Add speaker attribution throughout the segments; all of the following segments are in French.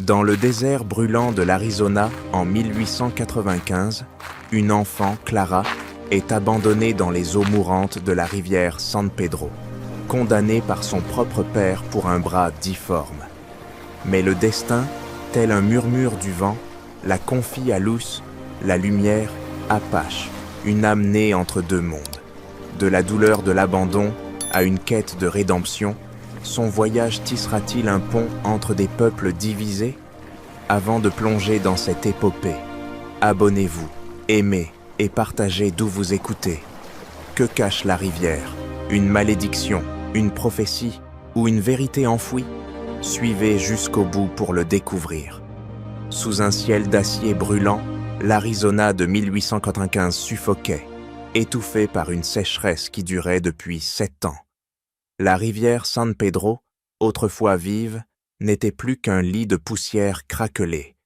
Speaker 1: Dans le désert brûlant de l'Arizona en 1895, une enfant, Clara, est abandonnée dans les eaux mourantes de la rivière San Pedro, condamnée par son propre père pour un bras difforme. Mais le destin, tel un murmure du vent, la confie à Luz, la lumière, Apache, une âme née entre deux mondes. De la douleur de l'abandon à une quête de rédemption, son voyage tissera-t-il un pont entre des peuples divisés? Avant de plonger dans cette épopée, abonnez-vous, aimez et partagez d'où vous écoutez. Que cache la rivière? Une malédiction, une prophétie ou une vérité enfouie? Suivez jusqu'au bout pour le découvrir. Sous un ciel d'acier brûlant, l'Arizona de 1895 suffoquait, étouffée par une sécheresse qui durait depuis 7 ans. La rivière San Pedro, autrefois vive, n'était plus qu'un lit de poussière craquelée,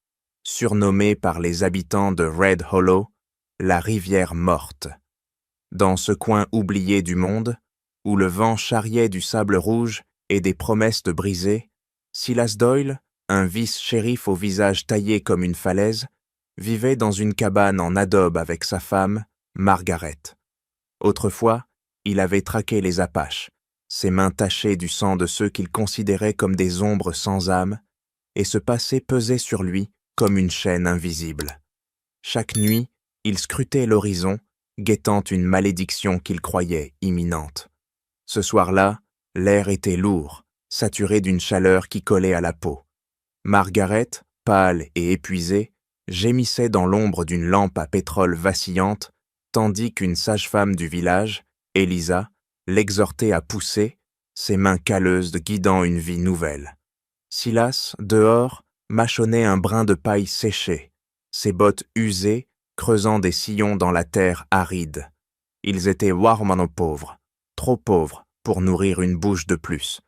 Speaker 1: surnommée par les habitants de Red Hollow, la rivière morte. Dans ce coin oublié du monde, où le vent charriait du sable rouge et des promesses de briser, Silas Doyle, un vice-shérif au visage taillé comme une falaise, vivait dans une cabane en adobe avec sa femme, Margaret. Autrefois, il avait traqué les Apaches, ses mains tachées du sang de ceux qu'il considérait comme des ombres sans âme, et ce passé pesait sur lui comme une chaîne invisible. Chaque nuit, il scrutait l'horizon, guettant une malédiction qu'il croyait imminente. Ce soir-là, l'air était lourd, saturé d'une chaleur qui collait à la peau. Margaret, pâle et épuisée, gémissait dans l'ombre d'une lampe à pétrole vacillante, tandis qu'une sage-femme du village, Elisa, l'exhortait à pousser, ses mains calleuses guidant une vie nouvelle. Silas, dehors, mâchonnait un brin de paille séchée, ses bottes usées, creusant des sillons dans la terre aride. Ils étaient warmano pauvres, trop pauvres pour nourrir une bouche de plus,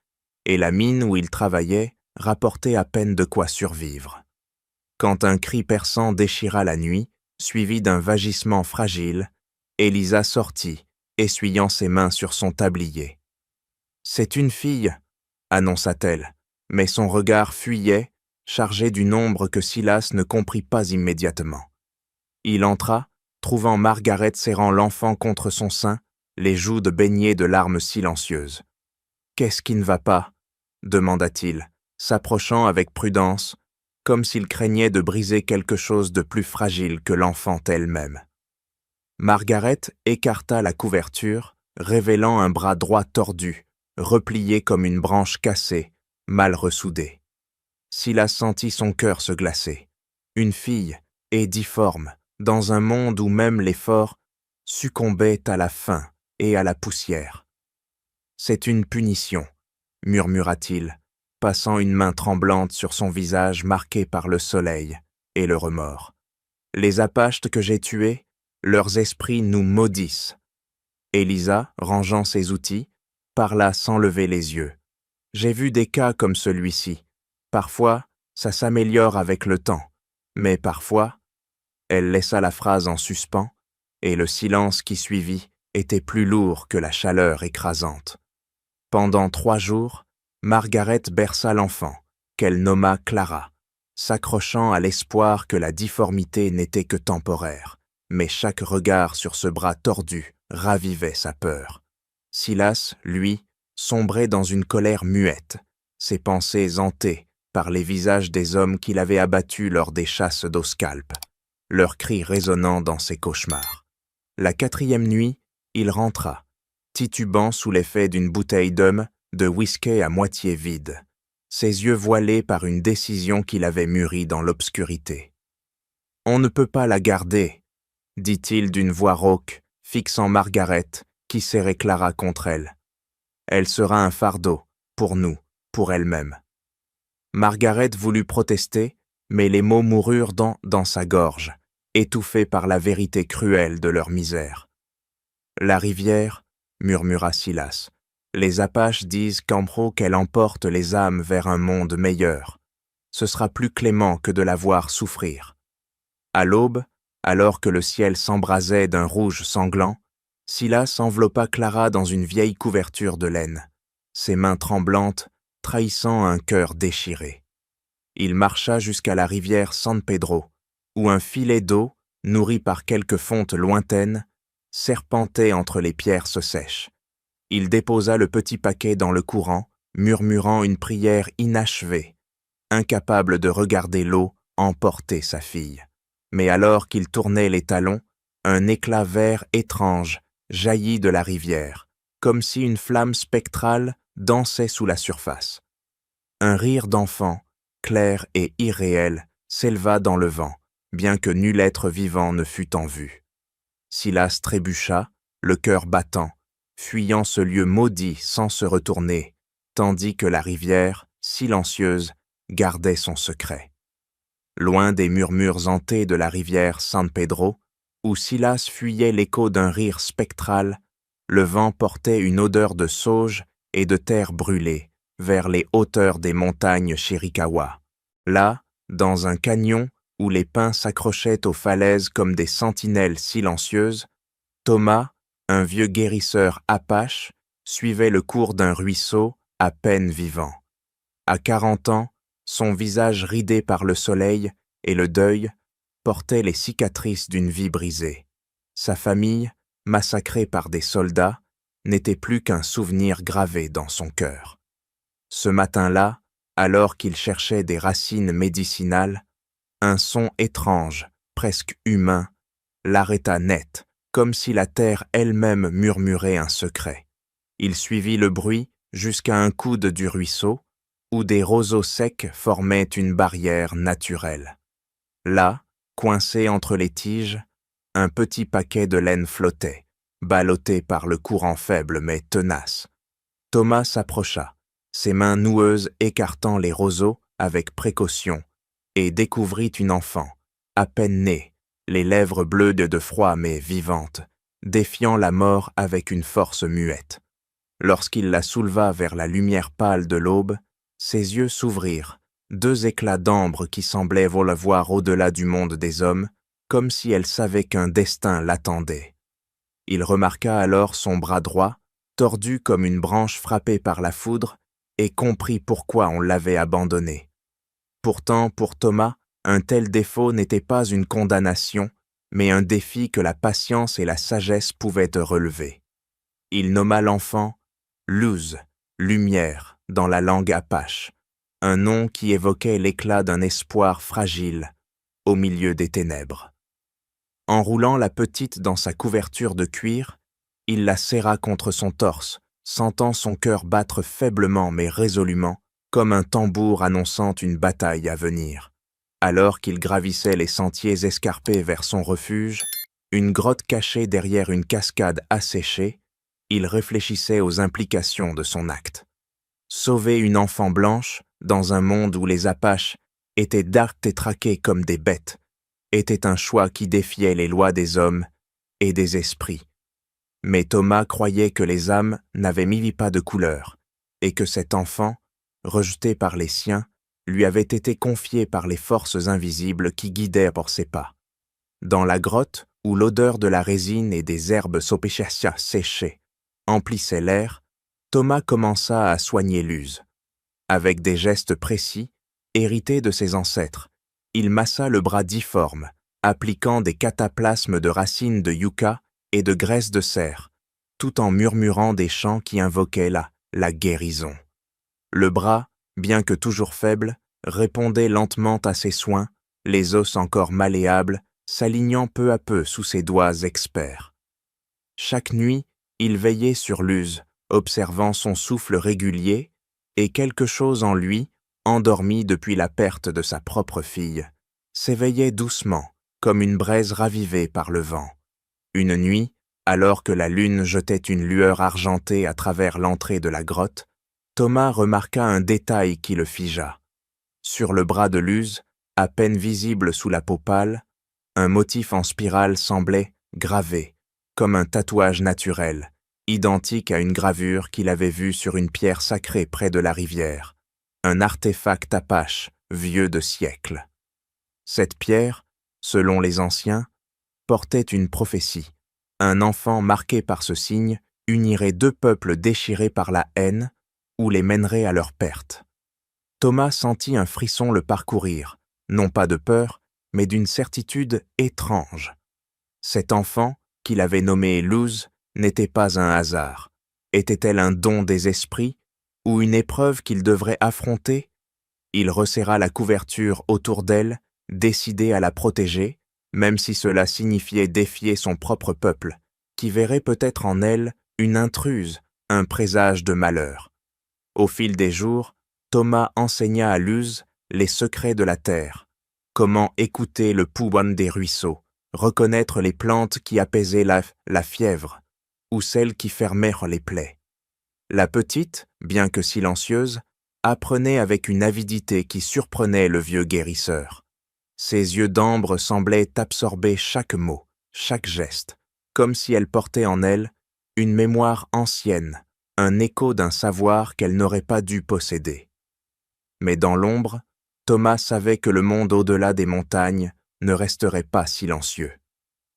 Speaker 1: et la mine où ils travaillaient rapportait à peine de quoi survivre. Quand un cri perçant déchira la nuit, suivi d'un vagissement fragile, Elisa sortit, essuyant ses mains sur son tablier. « C'est une fille !» annonça-t-elle, mais son regard fuyait, chargé d'une ombre que Silas ne comprit pas immédiatement. Il entra, trouvant Margaret serrant l'enfant contre son sein, les joues baignées de larmes silencieuses. « Qu'est-ce qui ne va pas ?» demanda-t-il, s'approchant avec prudence, comme s'il craignait de briser quelque chose de plus fragile que l'enfant elle-même. Margaret écarta la couverture, révélant un bras droit tordu, replié comme une branche cassée, mal ressoudée. Silas sentit son cœur se glacer. Une fille, et difforme, dans un monde où même les forts succombaient à la faim et à la poussière. « C'est une punition », murmura-t-il, passant une main tremblante sur son visage marqué par le soleil et le remords. « Les Apaches que j'ai tués, leurs esprits nous maudissent. » Elisa, rangeant ses outils, parla sans lever les yeux. « J'ai vu des cas comme celui-ci. Parfois, ça s'améliore avec le temps, mais parfois... » Elle laissa la phrase en suspens, et le silence qui suivit était plus lourd que la chaleur écrasante. Pendant 3 jours, Margaret berça l'enfant, qu'elle nomma Clara, s'accrochant à l'espoir que la difformité n'était que temporaire, mais chaque regard sur ce bras tordu ravivait sa peur. Silas, lui, sombrait dans une colère muette, ses pensées hantées par les visages des hommes qu'il avait abattus lors des chasses d'Oscalp, leurs cris résonnant dans ses cauchemars. La 4e nuit, il rentra, titubant sous l'effet d'une bouteille de whisky à moitié vide, ses yeux voilés par une décision qu'il avait mûrie dans l'obscurité. « On ne peut pas la garder », dit-il d'une voix rauque, fixant Margaret, qui serrait Clara contre elle. « Elle sera un fardeau, pour nous, pour elle-même. » Margaret voulut protester, mais les mots moururent dans sa gorge, étouffés par la vérité cruelle de leur misère. « La rivière, » murmura Silas, « les Apaches disent qu'elle emporte les âmes vers un monde meilleur. Ce sera plus clément que de la voir souffrir. » À l'aube, alors que le ciel s'embrasait d'un rouge sanglant, Silas enveloppa Clara dans une vieille couverture de laine, ses mains tremblantes trahissant un cœur déchiré. Il marcha jusqu'à la rivière San Pedro, où un filet d'eau, nourri par quelques fontes lointaines, serpentait entre les pierres sèches. Il déposa le petit paquet dans le courant, murmurant une prière inachevée, incapable de regarder l'eau emporter sa fille. Mais alors qu'il tournait les talons, un éclat vert étrange jaillit de la rivière, comme si une flamme spectrale dansait sous la surface. Un rire d'enfant, clair et irréel, s'éleva dans le vent, bien que nul être vivant ne fût en vue. Silas trébucha, le cœur battant, fuyant ce lieu maudit sans se retourner, tandis que la rivière, silencieuse, gardait son secret. Loin des murmures hantés de la rivière San Pedro, où Silas fuyait l'écho d'un rire spectral, le vent portait une odeur de sauge et de terre brûlée vers les hauteurs des montagnes Chiricahua. Là, dans un canyon où les pins s'accrochaient aux falaises comme des sentinelles silencieuses, Thomas, un vieux guérisseur apache, suivait le cours d'un ruisseau à peine vivant. À 40 ans, son visage ridé par le soleil et le deuil portait les cicatrices d'une vie brisée. Sa famille, massacrée par des soldats, n'était plus qu'un souvenir gravé dans son cœur. Ce matin-là, alors qu'il cherchait des racines médicinales, un son étrange, presque humain, l'arrêta net, comme si la terre elle-même murmurait un secret. Il suivit le bruit jusqu'à un coude du ruisseau, où des roseaux secs formaient une barrière naturelle. Là, coincé entre les tiges, un petit paquet de laine flottait, ballotté par le courant faible mais tenace. Thomas s'approcha, ses mains noueuses écartant les roseaux avec précaution, et découvrit une enfant, à peine née, les lèvres bleues de froid mais vivantes, défiant la mort avec une force muette. Lorsqu'il la souleva vers la lumière pâle de l'aube, ses yeux s'ouvrirent, deux éclats d'ambre qui semblaient voir au-delà du monde des hommes, comme si elle savait qu'un destin l'attendait. Il remarqua alors son bras droit, tordu comme une branche frappée par la foudre, et comprit pourquoi on l'avait abandonné. Pourtant, pour Thomas, un tel défaut n'était pas une condamnation, mais un défi que la patience et la sagesse pouvaient relever. Il nomma l'enfant Luz, lumière, dans la langue apache, un nom qui évoquait l'éclat d'un espoir fragile au milieu des ténèbres. Enroulant la petite dans sa couverture de cuir, il la serra contre son torse, sentant son cœur battre faiblement mais résolument, comme un tambour annonçant une bataille à venir. Alors qu'il gravissait les sentiers escarpés vers son refuge, une grotte cachée derrière une cascade asséchée, il réfléchissait aux implications de son acte. Sauver une enfant blanche, dans un monde où les Apaches étaient dards et traqués comme des bêtes, était un choix qui défiait les lois des hommes et des esprits. Mais Thomas croyait que les âmes n'avaient mis pas de couleur, et que cet enfant, rejeté par les siens, lui avait été confié par les forces invisibles qui guidaient pour ses pas. Dans la grotte, où l'odeur de la résine et des herbes sopéchacia séchées emplissait l'air, Thomas commença à soigner Luz. Avec des gestes précis, hérités de ses ancêtres, il massa le bras difforme, appliquant des cataplasmes de racines de yucca et de graisse de cerf, tout en murmurant des chants qui invoquaient la guérison. Le bras, bien que toujours faible, répondait lentement à ses soins, les os encore malléables, s'alignant peu à peu sous ses doigts experts. Chaque nuit, il veillait sur Luz, observant son souffle régulier, et quelque chose en lui, endormi depuis la perte de sa propre fille, s'éveillait doucement, comme une braise ravivée par le vent. Une nuit, alors que la lune jetait une lueur argentée à travers l'entrée de la grotte, Thomas remarqua un détail qui le figea. Sur le bras de Luz, à peine visible sous la peau pâle, un motif en spirale semblait gravé, comme un tatouage naturel, identique à une gravure qu'il avait vue sur une pierre sacrée près de la rivière, un artefact apache vieux de siècles. Cette pierre, selon les anciens, portait une prophétie. Un enfant marqué par ce signe unirait deux peuples déchirés par la haine ou les mènerait à leur perte. Thomas sentit un frisson le parcourir, non pas de peur, mais d'une certitude étrange. Cet enfant, qu'il avait nommé Luz, n'était pas un hasard. Était-elle un don des esprits, ou une épreuve qu'il devrait affronter? Il resserra la couverture autour d'elle, décidé à la protéger, même si cela signifiait défier son propre peuple, qui verrait peut-être en elle une intruse, un présage de malheur. Au fil des jours, Thomas enseigna à Luz les secrets de la terre, comment écouter le pouwan des ruisseaux, reconnaître les plantes qui apaisaient la fièvre, ou celles qui fermèrent les plaies. La petite, bien que silencieuse, apprenait avec une avidité qui surprenait le vieux guérisseur. Ses yeux d'ambre semblaient absorber chaque mot, chaque geste, comme si elle portait en elle une mémoire ancienne, un écho d'un savoir qu'elle n'aurait pas dû posséder. Mais dans l'ombre, Thomas savait que le monde au-delà des montagnes ne resterait pas silencieux.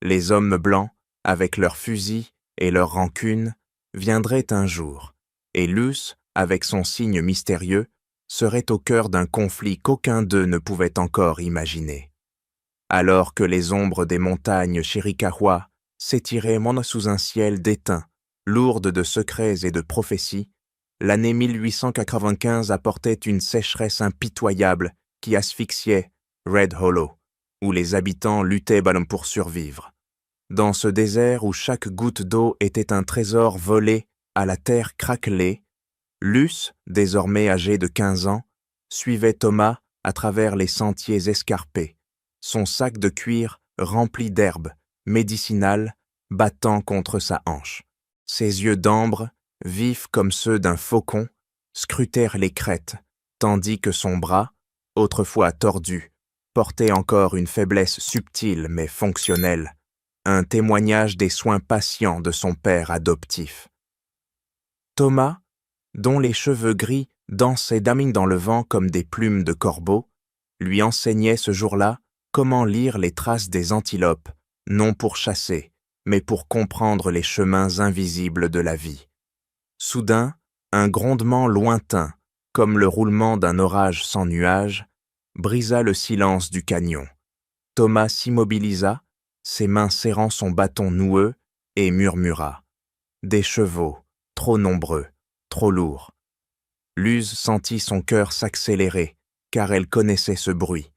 Speaker 1: Les hommes blancs, avec leurs fusils et leurs rancunes, viendraient un jour, et Luz, avec son signe mystérieux, serait au cœur d'un conflit qu'aucun d'eux ne pouvait encore imaginer. Alors que les ombres des montagnes Chiricahua s'étiraient sous un ciel déteint, lourde de secrets et de prophéties, l'année 1895 apportait une sécheresse impitoyable qui asphyxiait Red Hollow, où les habitants luttaient pour survivre. Dans ce désert où chaque goutte d'eau était un trésor volé à la terre craquelée, Luz, désormais âgé de 15 ans, suivait Thomas à travers les sentiers escarpés, son sac de cuir rempli d'herbes médicinales battant contre sa hanche. Ses yeux d'ambre, vifs comme ceux d'un faucon, scrutèrent les crêtes, tandis que son bras, autrefois tordu, portait encore une faiblesse subtile mais fonctionnelle, un témoignage des soins patients de son père adoptif. Thomas, dont les cheveux gris dansaient dans le vent comme des plumes de corbeau, lui enseignait ce jour-là comment lire les traces des antilopes, non pour chasser, mais pour comprendre les chemins invisibles de la vie. Soudain, un grondement lointain, comme le roulement d'un orage sans nuages, brisa le silence du canyon. Thomas s'immobilisa, ses mains serrant son bâton noueux, et murmura « Des chevaux, trop nombreux, trop lourds. » Luz sentit son cœur s'accélérer, car elle connaissait ce bruit.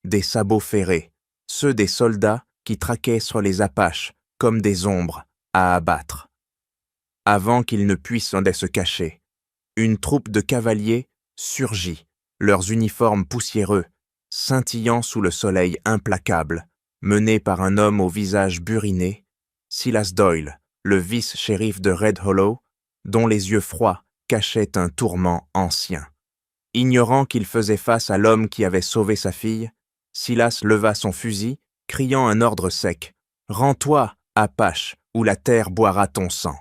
Speaker 1: Des sabots ferrés, ceux des soldats qui traquaient sur les Apaches comme des ombres à abattre. Avant qu'ils ne puissent se cacher, une troupe de cavaliers surgit, leurs uniformes poussiéreux, scintillant sous le soleil implacable, menés par un homme au visage buriné, Silas Doyle, le vice-shérif de Red Hollow, dont les yeux froids cachaient un tourment ancien. Ignorant qu'il faisait face à l'homme qui avait sauvé sa fille, Silas leva son fusil, criant un ordre sec « Rends-toi, Apache, ou la terre boira ton sang !»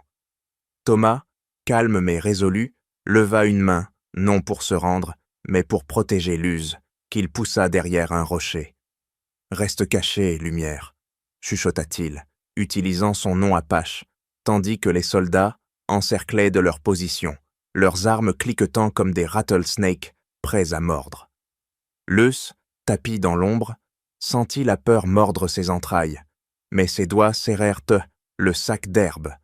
Speaker 1: Thomas, calme mais résolu, leva une main, non pour se rendre, mais pour protéger Luz, qu'il poussa derrière un rocher. « Reste caché, lumière », chuchota-t-il, utilisant son nom Apache, tandis que les soldats encerclaient de leur position, leurs armes cliquetant comme des rattlesnakes prêts à mordre. Luz, tapi dans l'ombre, sentit la peur mordre ses entrailles, mais ses doigts serrèrent le sac d'herbe,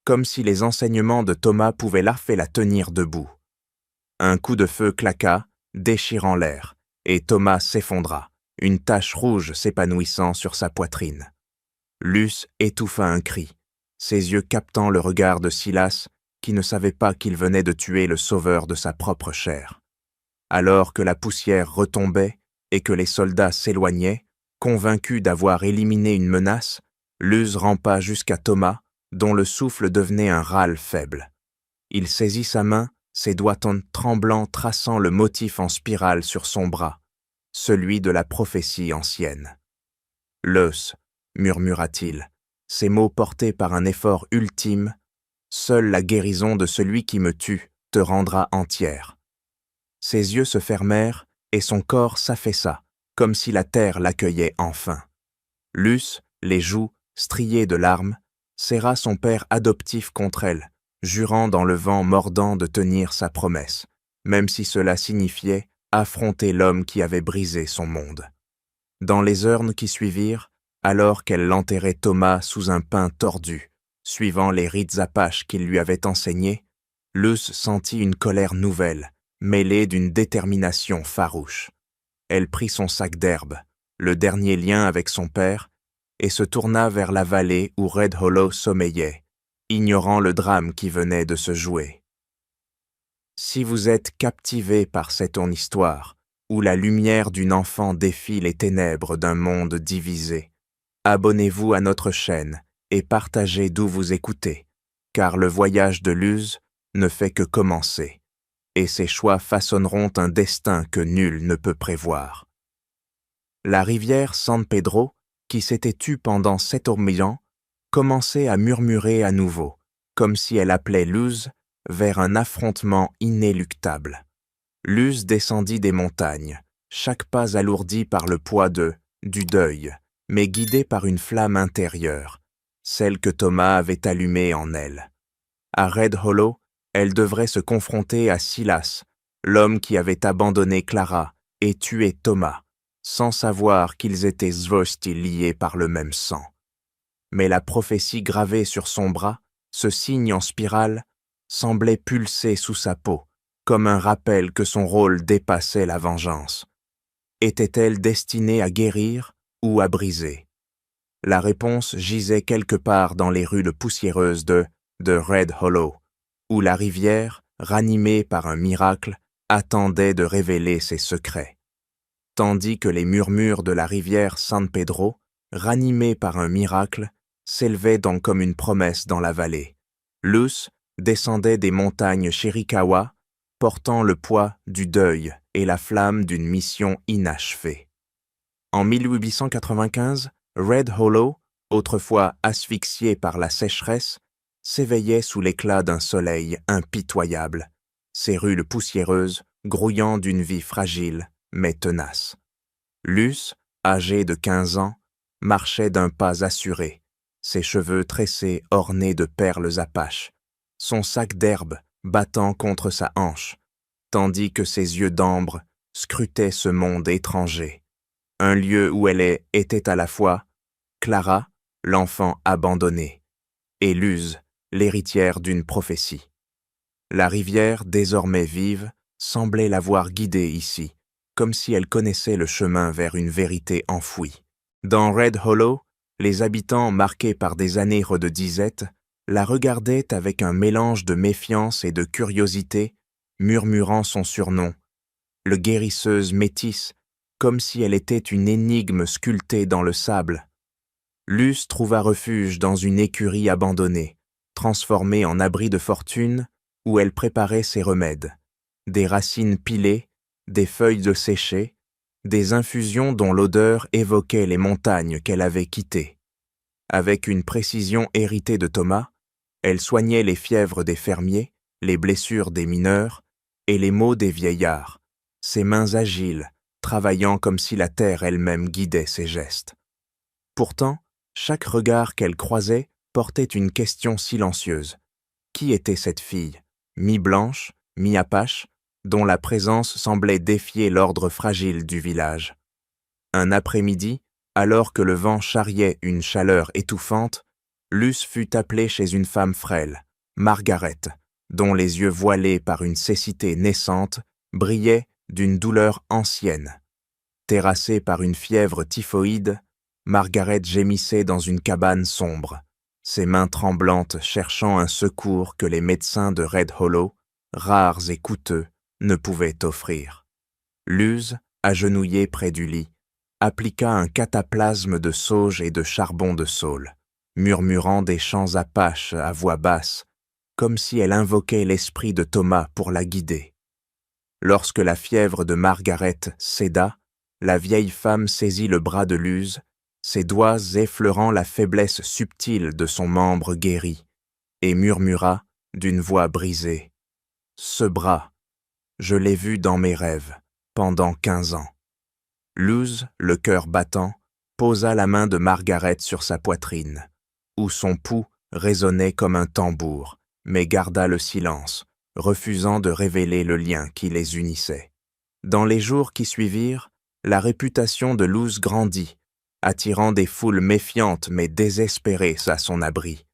Speaker 1: comme si les enseignements de Thomas pouvaient la tenir debout. Un coup de feu claqua, déchirant l'air, et Thomas s'effondra, une tache rouge s'épanouissant sur sa poitrine. Luz étouffa un cri, ses yeux captant le regard de Silas, qui ne savait pas qu'il venait de tuer le sauveur de sa propre chair. Alors que la poussière retombait et que les soldats s'éloignaient, convaincus d'avoir éliminé une menace, Luz rampa jusqu'à Thomas, dont le souffle devenait un râle faible. Il saisit sa main, ses doigts tremblants traçant le motif en spirale sur son bras, celui de la prophétie ancienne. « Luz » murmura-t-il, ces mots portés par un effort ultime, « seule la guérison de celui qui me tue te rendra entière. » Ses yeux se fermèrent et son corps s'affaissa, comme si la terre l'accueillait enfin. Luz, les joues striées de larmes, serra son père adoptif contre elle, jurant dans le vent mordant de tenir sa promesse, même si cela signifiait affronter l'homme qui avait brisé son monde. Dans les heures qui suivirent, alors qu'elle enterrait Thomas sous un pin tordu, suivant les rites apaches qu'il lui avait enseignés, Luz sentit une colère nouvelle, mêlée d'une détermination farouche. Elle prit son sac d'herbe, le dernier lien avec son père, et se tourna vers la vallée où Red Hollow sommeillait, ignorant le drame qui venait de se jouer. Si vous êtes captivé par cette histoire, où la lumière d'une enfant défie les ténèbres d'un monde divisé, abonnez-vous à notre chaîne et partagez d'où vous écoutez, car le voyage de Luz ne fait que commencer, et ses choix façonneront un destin que nul ne peut prévoir. La rivière San Pedro, qui s'était tue pendant 7 ans, commençait à murmurer à nouveau, comme si elle appelait Luz vers un affrontement inéluctable. Luz descendit des montagnes, chaque pas alourdi par le poids du deuil, mais guidé par une flamme intérieure, celle que Thomas avait allumée en elle. À Red Hollow, elle devrait se confronter à Silas, l'homme qui avait abandonné Clara et tué Thomas, sans savoir qu'ils étaient Zvosti liés par le même sang. Mais la prophétie gravée sur son bras, ce signe en spirale, semblait pulser sous sa peau, comme un rappel que son rôle dépassait la vengeance. Était-elle destinée à guérir ou à briser? La réponse gisait quelque part dans les rues poussiéreuses de Red Hollow, où la rivière, ranimée par un miracle, attendait de révéler ses secrets. Tandis que les murmures de la rivière San Pedro, ranimés par un miracle, s'élevaient donc comme une promesse dans la vallée. Luz descendait des montagnes Chiricahua, portant le poids du deuil et la flamme d'une mission inachevée. En 1895, Red Hollow, autrefois asphyxié par la sécheresse, s'éveillait sous l'éclat d'un soleil impitoyable, ses rues poussiéreuses grouillant d'une vie fragile mais tenace. Luz, âgé de 15 ans, marchait d'un pas assuré, ses cheveux tressés ornés de perles apaches, son sac d'herbe battant contre sa hanche, tandis que ses yeux d'ambre scrutaient ce monde étranger, un lieu où elle était à la fois Clara, l'enfant abandonné, et Luz, l'héritière d'une prophétie. La rivière, désormais vive, semblait l'avoir guidée ici, comme si elle connaissait le chemin vers une vérité enfouie. Dans Red Hollow, les habitants, marqués par des années de disette, la regardaient avec un mélange de méfiance et de curiosité, murmurant son surnom, le guérisseuse métisse, comme si elle était une énigme sculptée dans le sable. Luz trouva refuge dans une écurie abandonnée, transformée en abri de fortune, où elle préparait ses remèdes. Des racines pilées, des feuilles de séchées, des infusions dont l'odeur évoquait les montagnes qu'elle avait quittées. Avec une précision héritée de Thomas, elle soignait les fièvres des fermiers, les blessures des mineurs et les maux des vieillards, ses mains agiles, travaillant comme si la terre elle-même guidait ses gestes. Pourtant, chaque regard qu'elle croisait portait une question silencieuse. Qui était cette fille, mi-blanche, mi-apache, dont la présence semblait défier l'ordre fragile du village? Un après-midi, alors que le vent charriait une chaleur étouffante, Luz fut appelée chez une femme frêle, Margaret, dont les yeux voilés par une cécité naissante brillaient d'une douleur ancienne. Terrassée par une fièvre typhoïde, Margaret gémissait dans une cabane sombre, ses mains tremblantes cherchant un secours que les médecins de Red Hollow, rares et coûteux, ne pouvaient offrir. Luz, agenouillée près du lit, appliqua un cataplasme de sauge et de charbon de saule, murmurant des chants apaches à voix basse, comme si elle invoquait l'esprit de Thomas pour la guider. Lorsque la fièvre de Margaret céda, la vieille femme saisit le bras de Luz, ses doigts effleurant la faiblesse subtile de son membre guéri, et murmura d'une voix brisée, « Ce bras, je l'ai vu dans mes rêves, pendant 15 ans. » Luz, le cœur battant, posa la main de Margaret sur sa poitrine, où son pouls résonnait comme un tambour, mais garda le silence, refusant de révéler le lien qui les unissait. Dans les jours qui suivirent, la réputation de Luz grandit, attirant des foules méfiantes mais désespérées à son abri.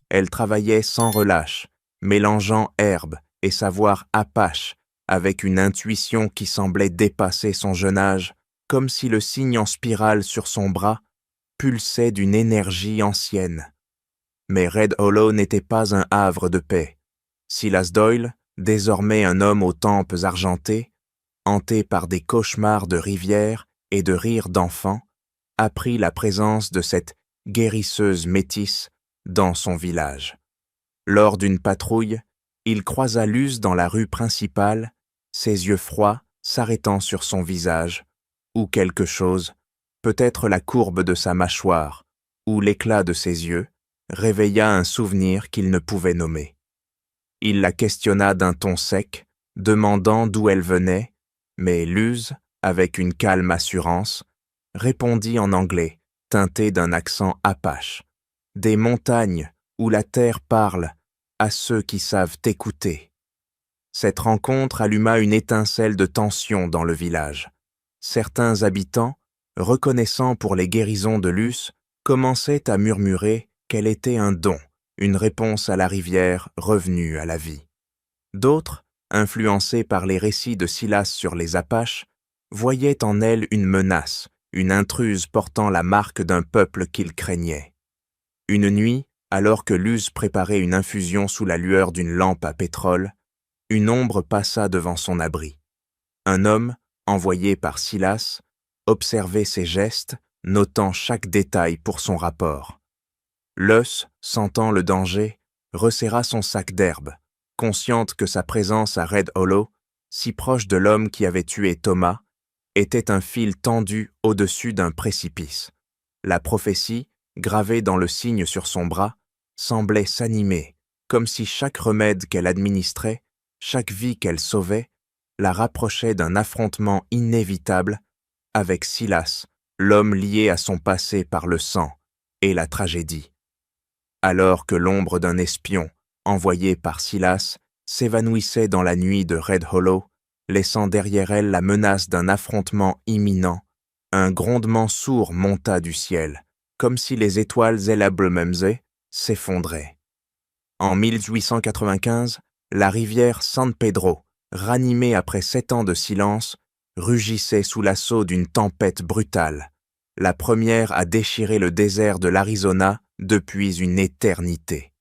Speaker 1: Elle travaillait sans relâche, mélangeant herbe et savoir apache avec une intuition qui semblait dépasser son jeune âge, comme si le signe en spirale sur son bras pulsait d'une énergie ancienne. Mais Red Hollow n'était pas un havre de paix. Silas Doyle, désormais un homme aux tempes argentées, hanté par des cauchemars de rivières et de rires d'enfants, apprit la présence de cette guérisseuse métisse dans son village. Lors d'une patrouille, il croisa Luz dans la rue principale, ses yeux froids s'arrêtant sur son visage, ou quelque chose, peut-être la courbe de sa mâchoire, ou l'éclat de ses yeux, réveilla un souvenir qu'il ne pouvait nommer. Il la questionna d'un ton sec, demandant d'où elle venait, mais Luz, avec une calme assurance, répondit en anglais, teinté d'un accent apache. « Des montagnes où la terre parle à ceux qui savent écouter. » Cette rencontre alluma une étincelle de tension dans le village. Certains habitants, reconnaissant pour les guérisons de Luz, commençaient à murmurer qu'elle était un don, une réponse à la rivière revenue à la vie. D'autres, influencés par les récits de Silas sur les Apaches, voyaient en elle une menace, une intruse portant la marque d'un peuple qu'ils craignaient. Une nuit, alors que Luz préparait une infusion sous la lueur d'une lampe à pétrole, une ombre passa devant son abri. Un homme, envoyé par Silas, observait ses gestes, notant chaque détail pour son rapport. Luz, sentant le danger, resserra son sac d'herbe, consciente que sa présence à Red Hollow, si proche de l'homme qui avait tué Thomas, était un fil tendu au-dessus d'un précipice. La prophétie, gravée dans le signe sur son bras, semblait s'animer, comme si chaque remède qu'elle administrait, chaque vie qu'elle sauvait, la rapprochait d'un affrontement inévitable avec Silas, l'homme lié à son passé par le sang et la tragédie. Alors que l'ombre d'un espion, envoyé par Silas, s'évanouissait dans la nuit de Red Hollow, laissant derrière elle la menace d'un affrontement imminent, un grondement sourd monta du ciel, comme si les étoiles Elablememse s'effondraient. En 1895, la rivière San Pedro, ranimée après 7 ans de silence, rugissait sous l'assaut d'une tempête brutale, la première à déchirer le désert de l'Arizona depuis une éternité.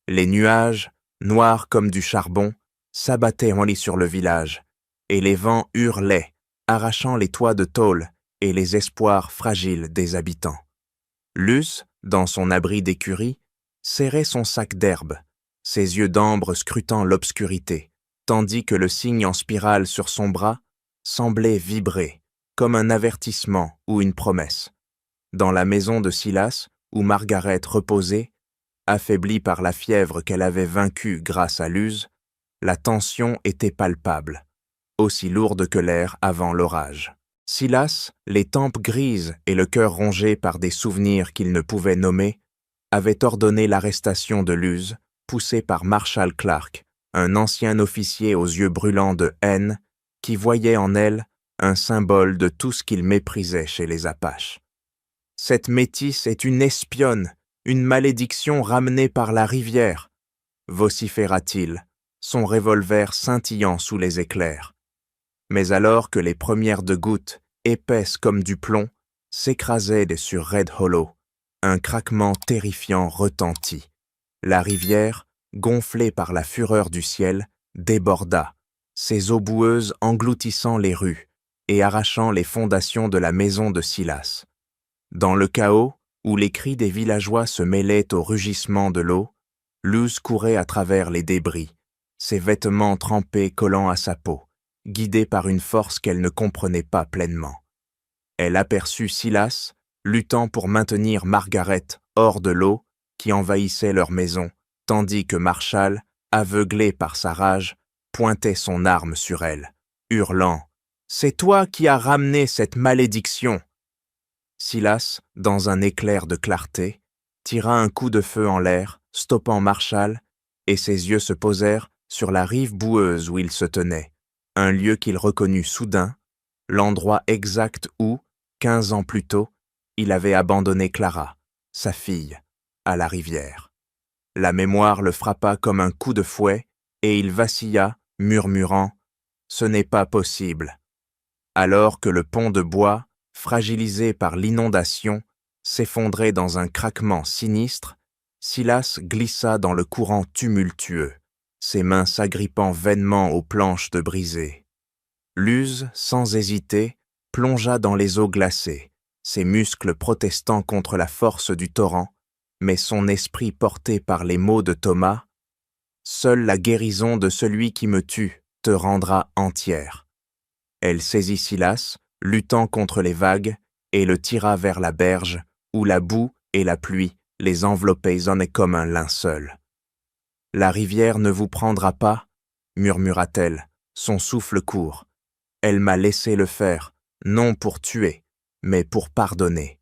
Speaker 1: Les nuages, noirs comme du charbon, s'abattaient en lit sur le village, et les vents hurlaient, arrachant les toits de tôle et les espoirs fragiles des habitants. Luz, dans son abri d'écurie, serrait son sac d'herbe, ses yeux d'ambre scrutant l'obscurité, tandis que le signe en spirale sur son bras semblait vibrer, comme un avertissement ou une promesse. Dans la maison de Silas, où Margaret reposait, affaiblie par la fièvre qu'elle avait vaincue grâce à Luz, la tension était palpable, aussi lourde que l'air avant l'orage. Silas, les tempes grises et le cœur rongé par des souvenirs qu'il ne pouvait nommer, avait ordonné l'arrestation de Luz, poussé par Marshall Clark, un ancien officier aux yeux brûlants de haine, qui voyait en elle un symbole de tout ce qu'il méprisait chez les Apaches. Cette métisse est une espionne, une malédiction ramenée par la rivière, vociféra-t-il, son revolver scintillant sous les éclairs. Mais alors que les premières de gouttes, épaisses comme du plomb, s'écrasaient sur Red Hollow, un craquement terrifiant retentit. La rivière, gonflée par la fureur du ciel, déborda, ses eaux boueuses engloutissant les rues et arrachant les fondations de la maison de Silas. Dans le chaos, où les cris des villageois se mêlaient au rugissement de l'eau, Luz courait à travers les débris, ses vêtements trempés collant à sa peau, guidée par une force qu'elle ne comprenait pas pleinement. Elle aperçut Silas, luttant pour maintenir Margaret hors de l'eau qui envahissait leur maison, tandis que Marshall, aveuglé par sa rage, pointait son arme sur elle, hurlant « C'est toi qui as ramené cette malédiction !» Silas, dans un éclair de clarté, tira un coup de feu en l'air, stoppant Marshall, et ses yeux se posèrent sur la rive boueuse où il se tenait, un lieu qu'il reconnut soudain, l'endroit exact où, 15 ans plus tôt, il avait abandonné Clara, sa fille, à la rivière. La mémoire le frappa comme un coup de fouet, et il vacilla, murmurant « Ce n'est pas possible ». Alors que le pont de bois, fragilisé par l'inondation, s'effondrait dans un craquement sinistre, Silas glissa dans le courant tumultueux, ses mains s'agrippant vainement aux planches de brisée. Luz, sans hésiter, plongea dans les eaux glacées, ses muscles protestant contre la force du torrent, mais son esprit porté par les mots de Thomas « Seule la guérison de celui qui me tue te rendra entière ». Elle saisit Silas, luttant contre les vagues, et le tira vers la berge, où la boue et la pluie les enveloppaient comme un linceul. « La rivière ne vous prendra pas, murmura-t-elle, son souffle court. Elle m'a laissé le faire, non pour tuer, mais pour pardonner. »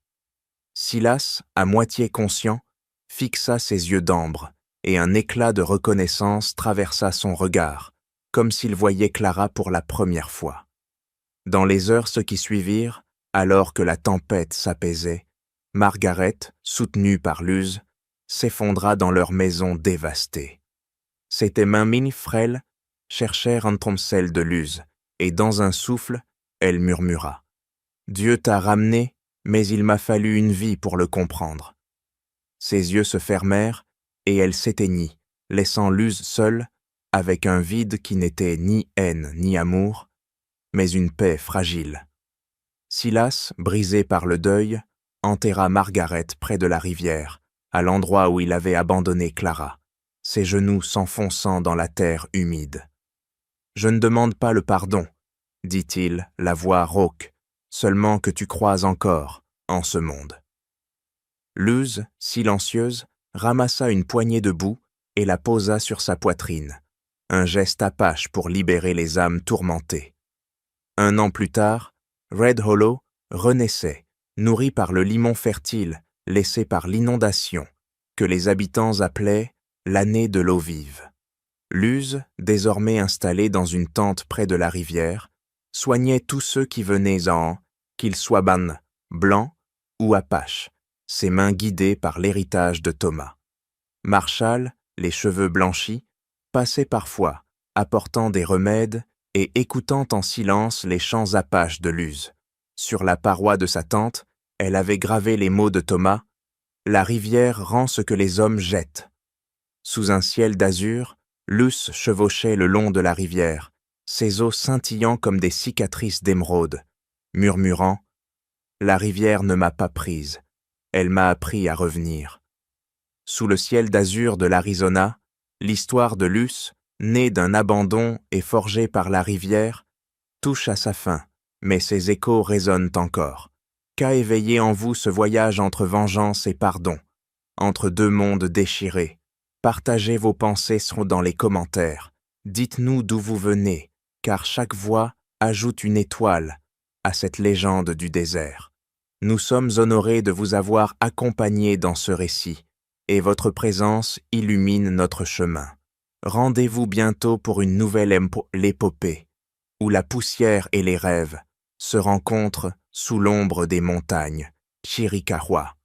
Speaker 1: Silas, à moitié conscient, fixa ses yeux d'ambre, et un éclat de reconnaissance traversa son regard, comme s'il voyait Clara pour la première fois. Dans les heures qui suivirent, alors que la tempête s'apaisait, Margaret, soutenue par Luz, s'effondra dans leur maison dévastée. Ses mains frêles cherchèrent entre celles de Luz, et dans un souffle, elle murmura « Dieu t'a ramené, mais il m'a fallu une vie pour le comprendre. » Ses yeux se fermèrent, et elle s'éteignit, laissant Luz seule, avec un vide qui n'était ni haine ni amour, mais une paix fragile. Silas, brisé par le deuil, enterra Margaret près de la rivière, à l'endroit où il avait abandonné Clara, ses genoux s'enfonçant dans la terre humide. « Je ne demande pas le pardon, » dit-il, la voix rauque, « seulement que tu crois encore en ce monde. » Luz, silencieuse, ramassa une poignée de boue et la posa sur sa poitrine, un geste apache pour libérer les âmes tourmentées. 1 an plus tard, Red Hollow renaissait, nourri par le limon fertile laissé par l'inondation, que les habitants appelaient l'année de l'eau vive. Luz, désormais installée dans une tente près de la rivière, soignait tous ceux qui venaient qu'ils soient blancs ou apaches, ses mains guidées par l'héritage de Thomas. Marshall, les cheveux blanchis, passait parfois, apportant des remèdes et écoutant en silence les chants apaches de Luz. Sur la paroi de sa tente, elle avait gravé les mots de Thomas « La rivière rend ce que les hommes jettent ». Sous un ciel d'azur, Luz chevauchait le long de la rivière, ses eaux scintillant comme des cicatrices d'émeraude, murmurant « La rivière ne m'a pas prise, elle m'a appris à revenir ». Sous le ciel d'azur de l'Arizona, l'histoire de Luz, née d'un abandon et forgée par la rivière, touche à sa fin, mais ses échos résonnent encore. Qu'a éveillé en vous ce voyage entre vengeance et pardon, entre deux mondes déchirés? Partagez vos pensées dans les commentaires. Dites-nous d'où vous venez, car chaque voix ajoute une étoile à cette légende du désert. Nous sommes honorés de vous avoir accompagnés dans ce récit, et votre présence illumine notre chemin. Rendez-vous bientôt pour une nouvelle épopée, où la poussière et les rêves se rencontrent sous l'ombre des montagnes Chiricahua.